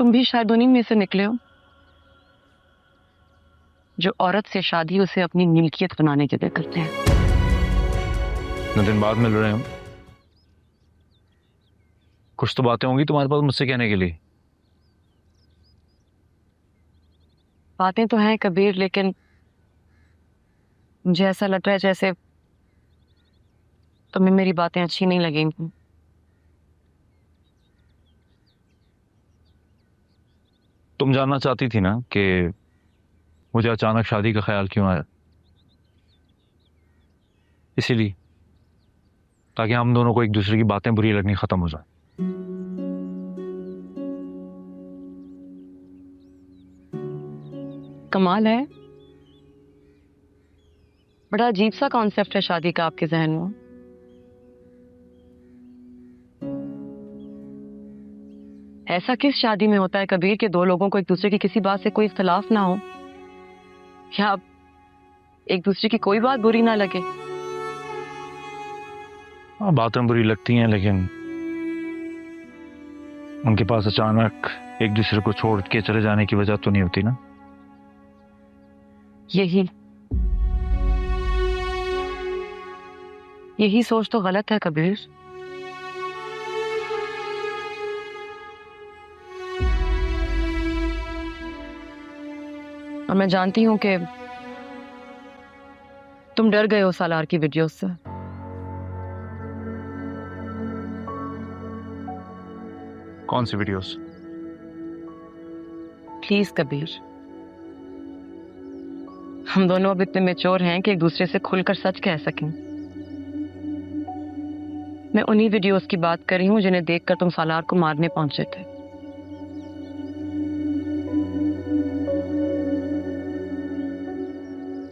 तुम भी शायद उन्हीं में से निकले हो जो औरत से शादी उसे अपनी मिल्कियत बनाने के लिए करते हैं। इतने दिन बाद मिल रहे हम, कुछ तो बातें होंगी तुम्हारे पास मुझसे कहने के लिए। बातें तो हैं कबीर, लेकिन मुझे ऐसा लग रहा है जैसे तुम्हें मेरी बातें अच्छी नहीं लगेंगी। तुम जानना चाहती थी ना कि मुझे अचानक शादी का ख्याल क्यों आया, इसीलिए ताकि हम दोनों को एक दूसरे की बातें बुरी लगनी खत्म हो जाए। कमाल है, बड़ा अजीब सा कॉन्सेप्ट है शादी का आपके जहन में। ऐसा किस शादी में होता है कबीर कि दो लोगों को एक दूसरे की किसी बात से कोई इख्तलाफ ना हो, या एक दूसरे की कोई बात बुरी ना लगे। हाँ, बातें बुरी लगती हैं, लेकिन उनके पास अचानक एक दूसरे को छोड़ के चले जाने की वजह तो नहीं होती ना। यही सोच तो गलत है कबीर। और मैं जानती हूं कि तुम डर गए हो सालार की वीडियोस से। कौन सी वीडियोस? प्लीज कबीर, हम दोनों अब इतने मैच्योर हैं कि एक दूसरे से खुलकर सच कह सकें। मैं उन्हीं वीडियोस की बात कर रही हूं जिन्हें देखकर तुम सालार को मारने पहुंचे थे।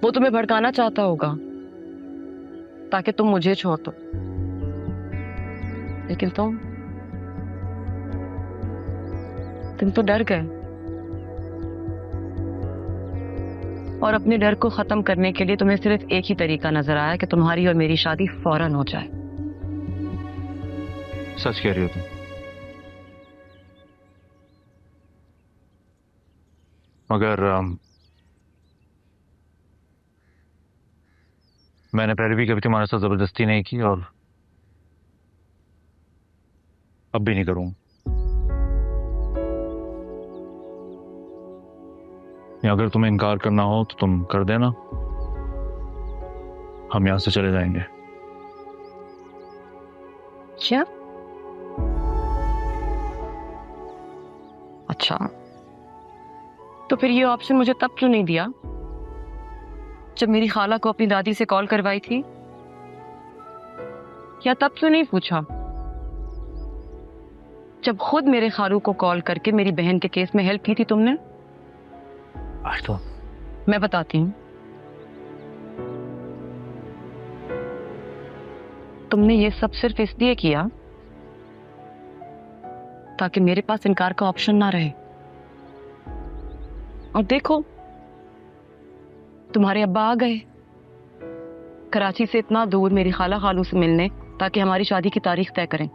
वो तुम्हें भड़काना चाहता होगा ताकि तुम मुझे छोड़ दो, लेकिन तुम तो डर गए, और अपने डर को खत्म करने के लिए तुम्हें सिर्फ एक ही तरीका नजर आया कि तुम्हारी और मेरी शादी फौरन हो जाए। सच कह रही हो तुम। मगर मैंने पहले भी कभी तुम्हारे साथ जबरदस्ती नहीं की और अब भी नहीं करूंगा। या अगर तुम्हें इनकार करना हो तो तुम कर देना, हम यहां से चले जाएंगे। क्या? अच्छा, तो फिर ये ऑप्शन मुझे तब क्यों नहीं दिया जब मेरी खाला को अपनी दादी से कॉल करवाई थी? या तब क्यों नहीं पूछा जब खुद मेरे खालू को कॉल करके मेरी बहन के केस में हेल्प की थी तुमने? आज तो मैं बताती हूँ, तुमने ये सब सिर्फ इसलिए किया ताकि मेरे पास इनकार का ऑप्शन ना रहे। और देखो, तुम्हारे अब्बा आ गए कराची से इतना दूर मेरी खाला खालू से मिलने, ताकि हमारी शादी की तारीख तय करें।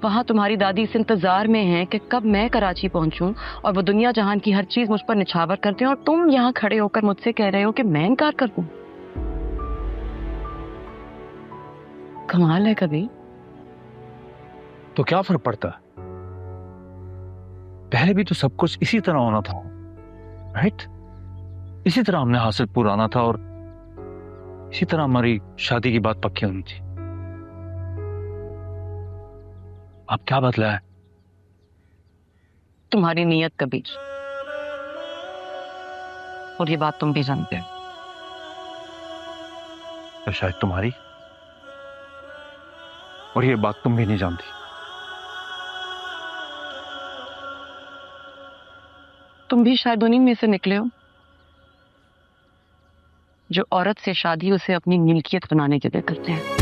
वहां तुम्हारी दादी इस इंतजार में है कि कब मैं कराची पहुंचूं और वो दुनिया जहान की हर चीज मुझ पर निछावर करते हैं, और तुम यहां खड़े होकर मुझसे कह रहे हो कि मैं इनकार कर दूं। कमाल है कभी। तो क्या फर्क पड़ता है? पहले भी तो सब कुछ इसी तरह होना था, राइट? इसी तरह हमने हासिल पुराना था और इसी तरह हमारी शादी की बात पक्की होनी थी। अब क्या बदला है? तुम्हारी नीयत कबीर, और ये बात तुम भी जानते हो। तो शायद तुम्हारी, और ये बात तुम भी नहीं जानती। तुम भी शायद उन्हीं में से निकले हो जो औरत से शादी उसे अपनी मिल्कियत बनाने के लिए करते हैं।